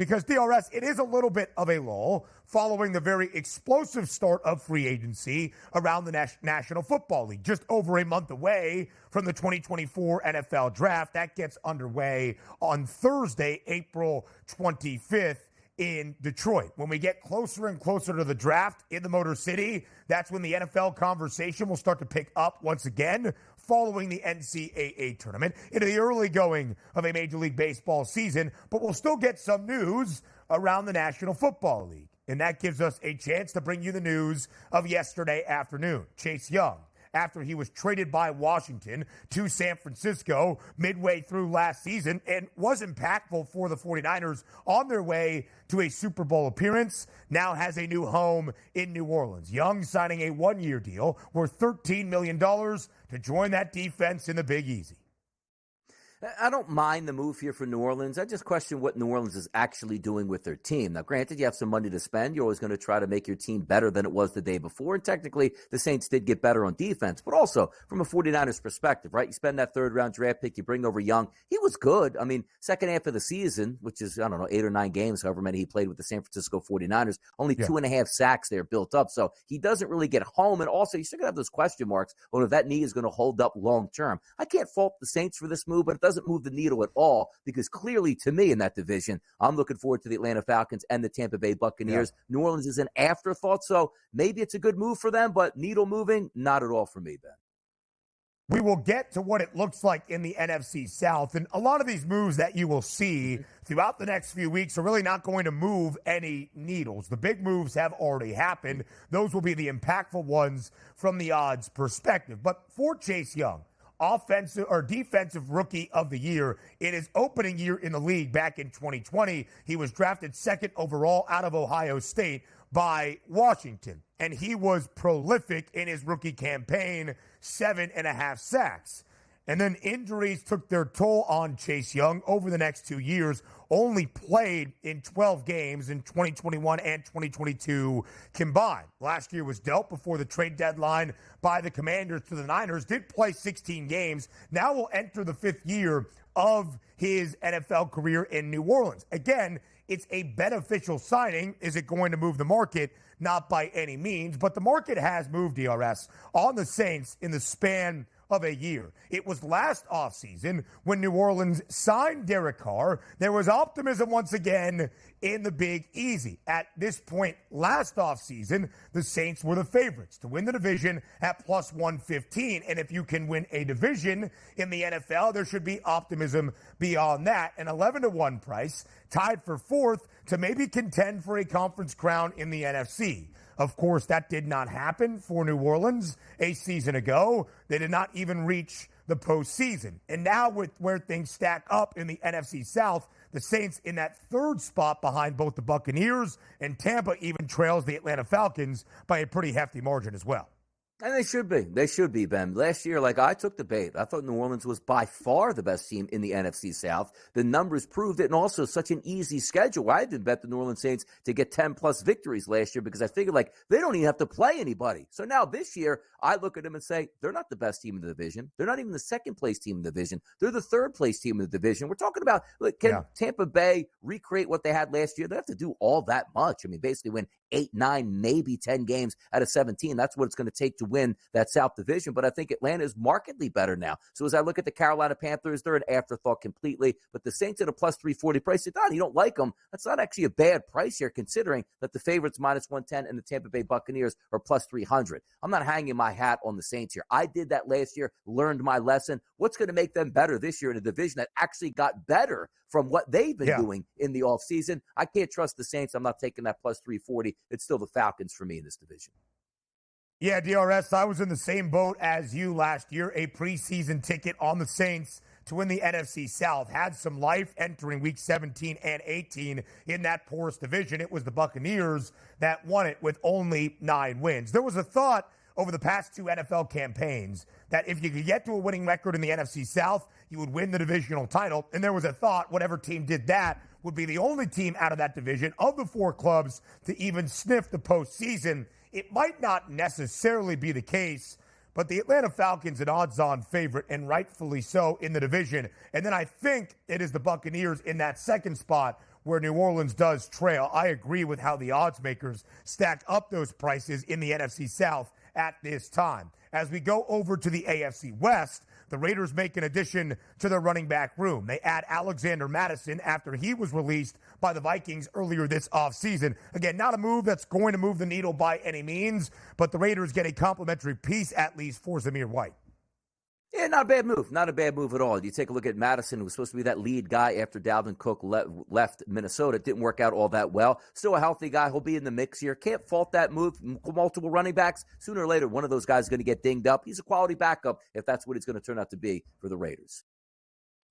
Because DRS, it is a little bit of a lull following the very explosive start of free agency around the National Football League. Just over a month away from the 2024 NFL Draft. That gets underway on Thursday, April 25th in Detroit. When we get closer and closer to the draft in the Motor City, that's when the NFL conversation will start to pick up once again following the NCAA tournament into the early going of a Major League Baseball season. But we'll still get some news around the National Football League. And that gives us a chance to bring you the news of yesterday afternoon. Chase Young, after he was traded by Washington to San Francisco midway through last season and was impactful for the 49ers on their way to a Super Bowl appearance, now has a new home in New Orleans. Young signing a one-year deal worth $13 million to join that defense in the Big Easy. I don't mind the move here for New Orleans. I just question what New Orleans is actually doing with their team. Now, granted, you have some money to spend. You're always going to try to make your team better than it was the day before. And technically, the Saints did get better on defense. But also, from a 49ers perspective, right? You spend that third-round draft pick, you bring over Young. He was good. I mean, second half of the season, which is, 8 or 9 games, however many he played with the San Francisco 49ers, only 2.5 sacks there built up. So he doesn't really get home. And also, you still going to have those question marks on if that knee is going to hold up long-term. I can't fault the Saints for this move, but it doesn't move the needle at all, because clearly to me in that division, I'm looking forward to the Atlanta Falcons and the Tampa Bay Buccaneers. Yeah. New Orleans is an afterthought, so maybe it's a good move for them, but needle moving, not at all for me, Ben. We will get to what it looks like in the NFC South, and a lot of these moves that you will see throughout the next few weeks are really not going to move any needles. The big moves have already happened. Those will be the impactful ones from the odds perspective. But for Chase Young, offensive or defensive rookie of the year in his opening year in the league back in 2020. He was drafted second overall out of Ohio State by Washington, and he was prolific in his rookie campaign, 7.5 sacks. And then injuries took their toll on Chase Young over the next 2 years, only played in 12 games in 2021 and 2022 combined. Last year was dealt before the trade deadline by the Commanders to the Niners, did play 16 games, now will enter the 5th year of his NFL career in New Orleans. Again, it's a beneficial signing. Is it going to move the market? Not by any means, but the market has moved, DRS, on the Saints in the span of a year. It was last offseason when New Orleans signed Derek Carr. There was optimism once again in the Big Easy. At this point last offseason, the Saints were the favorites to win the division at plus 115. And if you can win a division in the NFL, there should be optimism beyond that. An 11-1 price, tied for 4th to maybe contend for a conference crown in the NFC. Of course, that did not happen for New Orleans a season ago. They did not even reach the postseason. And now with where things stack up in the NFC South, the Saints in that 3rd spot behind both the Buccaneers, and Tampa even trails the Atlanta Falcons by a pretty hefty margin as well. And they should be. They should be, Ben. Last year, I took the bait. I thought New Orleans was by far the best team in the NFC South. The numbers proved it, and also such an easy schedule. I did bet the New Orleans Saints to get 10-plus victories last year because I figured, they don't even have to play anybody. So now this year, I look at them and say, they're not the best team in the division. They're not even the second-place team in the division. They're the third-place team in the division. We're talking about, can Tampa Bay recreate what they had last year? They have to do all that much. I mean, basically win 8, 9, maybe 10 games out of 17. That's what it's going to take to win that South Division. But I think Atlanta is markedly better now. So as I look at the Carolina Panthers, they're an afterthought completely. But the Saints at a plus 340 price, you don't like them. That's not actually a bad price here, considering that the favorites minus 110 and the Tampa Bay Buccaneers are plus 300. I'm not hanging my hat on the Saints here. I did that last year, learned my lesson. What's going to make them better this year in a division that actually got better from what they've been doing in the offseason? I can't trust the Saints. I'm not taking that plus 340. It's still the Falcons for me in this division. Yeah, DRS, I was in the same boat as you last year, a preseason ticket on the Saints to win the NFC South. Had some life entering week 17 and 18 in that porous division. It was the Buccaneers that won it with only 9 wins. There was a thought over the past 2 NFL campaigns that if you could get to a winning record in the NFC South, you would win the divisional title. And there was a thought whatever team did that would be the only team out of that division of the 4 clubs to even sniff the postseason. It might not necessarily be the case, but the Atlanta Falcons an odds-on favorite, and rightfully so, in the division. And then I think it is the Buccaneers in that second spot where New Orleans does trail. I agree with how the odds makers stack up those prices in the NFC South at this time. As we go over to the AFC West, the Raiders make an addition to their running back room. They add Alexander Mattison after he was released by the Vikings earlier this offseason. Again, not a move that's going to move the needle by any means, but the Raiders get a complimentary piece at least for Zamir White. Yeah, not a bad move. Not a bad move at all. You take a look at Madison, who was supposed to be that lead guy after Dalvin Cook left Minnesota. It didn't work out all that well. Still a healthy guy. He'll be in the mix here. Can't fault that move. Multiple running backs. Sooner or later, one of those guys is going to get dinged up. He's a quality backup if that's what it's going to turn out to be for the Raiders.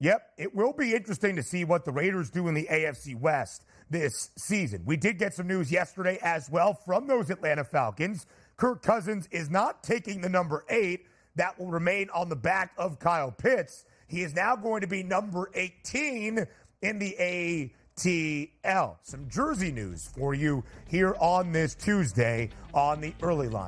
Yep, it will be interesting to see what the Raiders do in the AFC West this season. We did get some news yesterday as well from those Atlanta Falcons. Kirk Cousins is not taking the number 8. That will remain on the back of Kyle Pitts. He is now going to be number 18 in the ATL. Some jersey news for you here on this Tuesday on the Early Line.